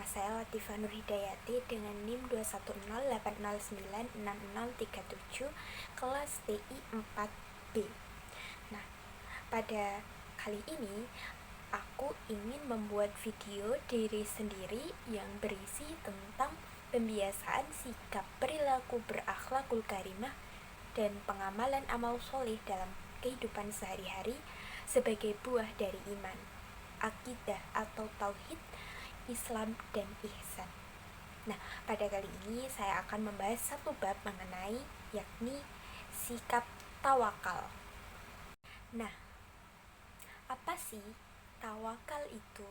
Nama saya Latifah Nurhidayati dengan NIM 21080966037 kelas TI 4B. Nah, pada kali ini aku ingin membuat video diri sendiri yang berisi tentang pembiasaan sikap perilaku berakhlakul karimah dan pengamalan amal soleh dalam kehidupan sehari-hari sebagai buah dari iman, akidah atau tauhid, Islam dan ihsan. Nah, pada kali ini saya akan membahas satu bab mengenai yakni sikap tawakal. Nah, apa sih tawakal itu?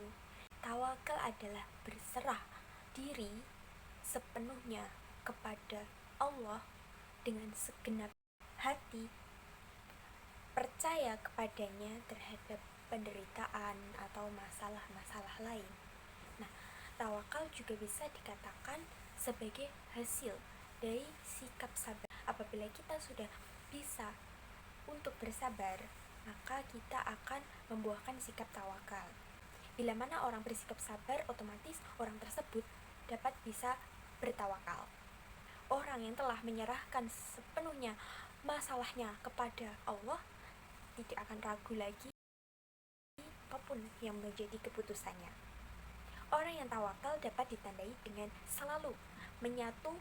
Tawakal adalah berserah diri sepenuhnya kepada Allah dengan segenap hati, percaya kepadanya terhadap penderitaan atau masalah-masalah lain. Nah, tawakal juga bisa dikatakan sebagai hasil dari sikap sabar. Apabila kita sudah bisa untuk bersabar, maka kita akan membuahkan sikap tawakal. Bila mana orang bersikap sabar, otomatis orang tersebut dapat bisa bertawakal. Orang yang telah menyerahkan sepenuhnya masalahnya kepada Allah tidak akan ragu lagi apapun yang menjadi keputusannya. Orang yang tawakal dapat ditandai dengan selalu menyatu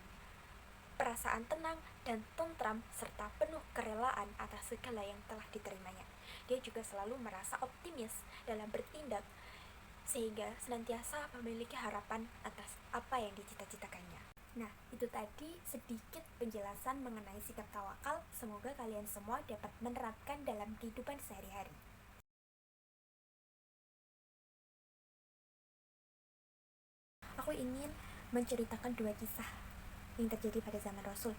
perasaan tenang dan tentram serta penuh kerelaan atas segala yang telah diterimanya. Dia juga selalu merasa optimis dalam bertindak sehingga senantiasa memiliki harapan atas apa yang dicita-citakannya. Nah, itu tadi sedikit penjelasan mengenai sikap tawakal. Semoga kalian semua dapat menerapkan dalam kehidupan sehari-hari. Aku ingin menceritakan dua kisah yang terjadi pada zaman Rasul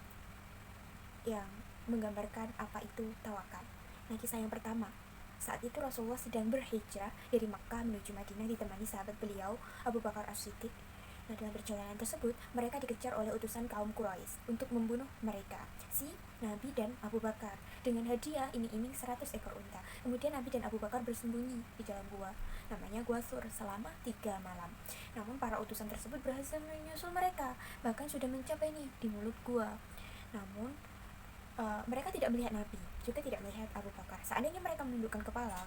yang menggambarkan apa itu tawakal. Nah, kisah yang pertama, saat itu Rasulullah sedang berhijrah dari Makkah menuju Madinah ditemani sahabat beliau Abu Bakar As-Siddiq. Nah, dalam perjalanan tersebut mereka dikejar oleh utusan kaum Quraisy untuk membunuh mereka, si Nabi dan Abu Bakar, dengan hadiah iming-iming 100 ekor unta. Kemudian Nabi dan Abu Bakar bersembunyi di dalam gua, namanya Gua Sur, selama 3 malam. Namun para utusan tersebut berhasil menyusul mereka, bahkan sudah mencapai di mulut gua. Namun mereka tidak melihat Nabi, juga tidak melihat Abu Bakar. Seandainya mereka menundukkan kepala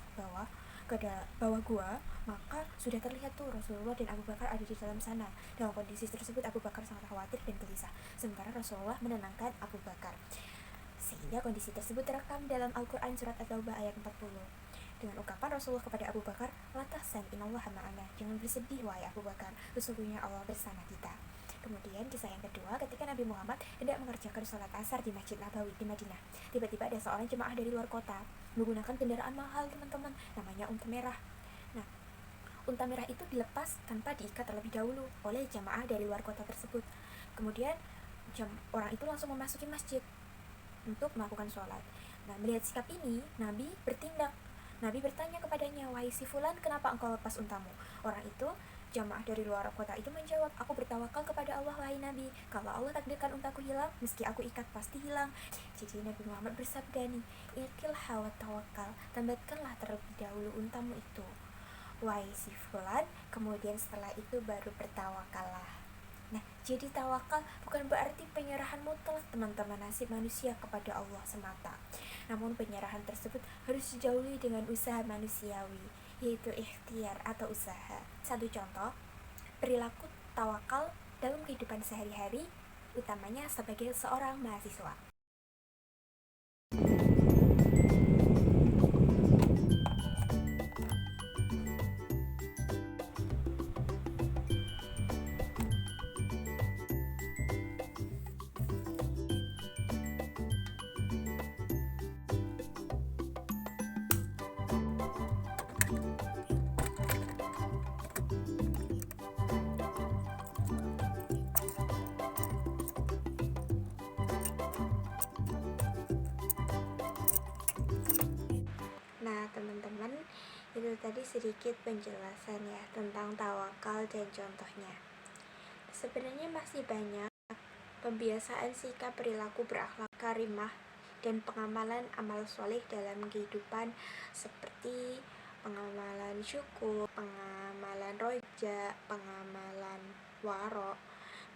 ke bawah gua, maka sudah terlihat tuh Rasulullah dan Abu Bakar ada di dalam sana. Dalam kondisi tersebut Abu Bakar sangat khawatir dan gelisah, sementara Rasulullah menenangkan Abu Bakar. Sehingga kondisi tersebut terekam dalam Al-Quran surat At-Taubah ayat 40 dengan ungkapan Rasulullah kepada Abu Bakar, "La tahzan, innallaha ma'ana." Jangan bersedih wahai Abu Bakar, sesungguhnya Allah bersama kita. Kemudian kisah yang kedua, ketika Nabi Muhammad hendak mengerjakan sholat asar di Masjid Nabawi di Madinah, tiba-tiba ada seorang jemaah dari luar kota menggunakan kendaraan mahal, teman-teman, namanya unta merah. Nah, unta merah itu dilepas tanpa diikat terlebih dahulu oleh jemaah dari luar kota tersebut. Kemudian orang itu langsung memasuki masjid untuk melakukan sholat. Nah, melihat sikap ini, Nabi bertindak. Nabi bertanya kepadanya, "Wahai si fulan, kenapa engkau lepas untamu?" Orang itu, jamaah dari luar kota itu menjawab, "Aku bertawakal kepada Allah, wahai Nabi. Kalau Allah takdirkan untaku hilang, meski aku ikat pasti hilang." Jadi Nabi Muhammad bersabda "Iqilha wa tawakal." Tambatkanlah terlebih dahulu untamu itu, wahai si fulan, kemudian setelah itu baru bertawakallah. Nah, jadi tawakal bukan berarti penyerahan mutlak, teman-teman, nasib manusia kepada Allah semata. Namun penyerahan tersebut harus dijauhi dengan usaha manusiawi, yaitu ikhtiar atau usaha. Satu contoh, perilaku tawakal dalam kehidupan sehari-hari, utamanya sebagai seorang mahasiswa. Nah, teman-teman, itu tadi sedikit penjelasan ya tentang tawakal dan contohnya. Sebenarnya masih banyak pembiasaan sikap perilaku berakhlak karimah dan pengamalan amal soleh dalam kehidupan seperti pengamalan syukur, pengamalan roja, pengamalan waro.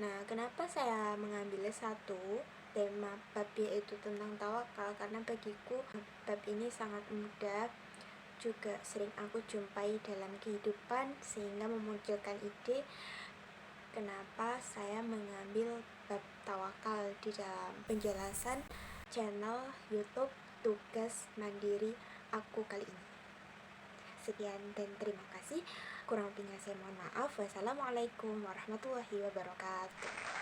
Nah, kenapa saya mengambil satu tema bab yaitu tentang tawakal? Karena bagiku bab ini sangat mudah, juga sering aku jumpai dalam kehidupan, sehingga memunculkan ide kenapa saya mengambil bab tawakal di dalam penjelasan channel YouTube Tugas Mandiri aku kali ini. Sekian dan terima kasih. Kurang lebihnya saya mohon maaf. Wassalamualaikum warahmatullahi wabarakatuh.